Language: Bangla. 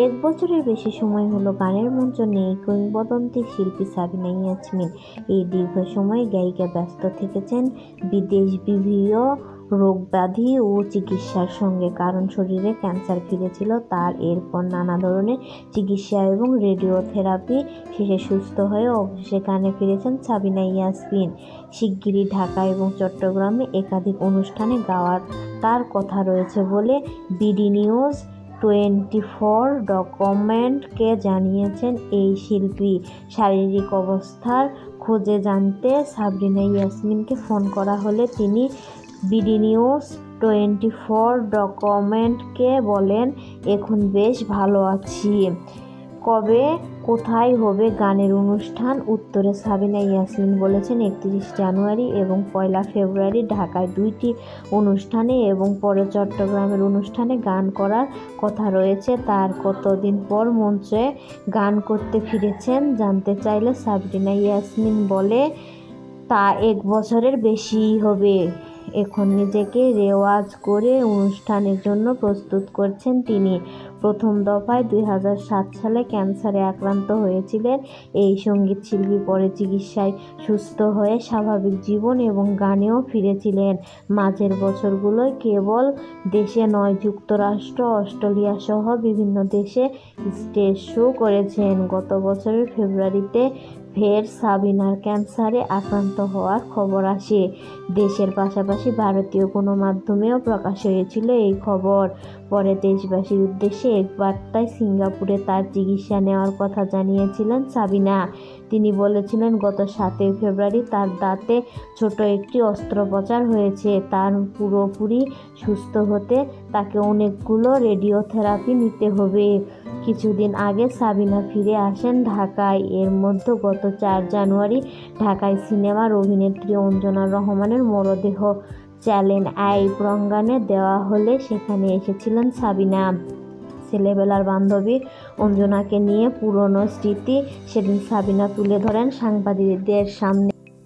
এক বছরের বেশি সময় হলো গানের মঞ্চ নেই কিংবদন্তি শিল্পী সাবিনা ইয়াসমিন। এই দীর্ঘ সময় গায়িকা ব্যস্ত থেকেছেন বিদেশ বিভিন্ন রোগব্যাধি ও চিকিৎসার সঙ্গে, কারণ শরীরে ক্যান্সার ফিরেছিল তার। এরপর নানা ধরনের চিকিৎসা এবং রেডিওথেরাপি শেষে সুস্থ হয়ে অবশেষে গানে ফিরেছেন সাবিনা ইয়াসমিন। শিগগিরই ঢাকা এবং চট্টগ্রামে একাধিক অনুষ্ঠানে গাওয়ার তার কথা রয়েছে বলে বিডি নিউজ 24 ডকুমেন্টকে জানিয়েছেন এই শিল্পী। শারীরিক অবস্থার খোঁজে জানতে সাবিনা ইয়াসমিনকে ফোন করা হলে তিনি বিডি নিউজ 24 ডকুমেন্টকে বলেন, এখন বেশ ভালো আছি। কবে কোথায় হবে গানের অনুষ্ঠান? উত্তরে সাবিনা ইয়াসমিন বলেছেন, 31 জানুয়ারি এবং 1 ফেব্রুয়ারি ঢাকায় 2টি অনুষ্ঠানে এবং পরে চট্টগ্রামের অনুষ্ঠানে গান করার কথা রয়েছে তার। কতদিন পর মঞ্চে গান করতে ফিরেছেন জানতে চাইলে সাবিনা ইয়াসমিন বলে, তা 1 বছরের বেশিই হবে। এখন নিজেকে রেওয়াজ করে অনুষ্ঠানের জন্য প্রস্তুত করছেন তিনি। প্রথম দফায় 2007 সালে ক্যান্সারে আক্রান্ত হয়েছিলেন এই সঙ্গীতশিল্পী। পরে চিকিৎসায় সুস্থ হয়ে স্বাভাবিক জীবন এবং গানেও ফিরেছিলেন। মাঝের বছরগুলোয় কেবল দেশে নয়, যুক্তরাষ্ট্র, অস্ট্রেলিয়া সহ বিভিন্ন দেশে স্টেজ শো করেছেন। গত বছরের ফেব্রুয়ারিতে ফের সাবিনার ক্যান্সারে আক্রান্ত হওয়ার খবর আসে। দেশের পাশাপাশি ভারতীয় গণমাধ্যমেও প্রকাশ হয়েছিল এই খবর। পরে দেশবাসীর উদ্দেশ্যে এক বার্তায় সিঙ্গাপুরে তার চিকিৎসা নেওয়ার কথা জানিয়েছিলেন সাবিনা। তিনি বলেছিলেন, গত 7 ফেব্রুয়ারি তার দাঁতে ছোট একটি অস্ত্রোপচার হয়েছে। তার পুরোপুরি সুস্থ হতে তাকে অনেকগুলো রেডিওথেরাপি নিতে হবে। কিছুদিন আগে সাবিনা ফিরে আসেন ঢাকায়। এর মধ্যে গত 4 জানুয়ারি ঢাকায় সিনেমার অভিনেত্রী অঞ্জনা রহমানের মরদেহ চ্যানেল আই প্রাঙ্গণে দেওয়া হলে সেখানে এসেছিলেন সাবিনা। ছেলেবেলার বান্ধবী অঞ্জনাকে নিয়ে পুরনো স্মৃতি সেদিন সাবিনা তুলে ধরেন সাংবাদিকদের সামনে।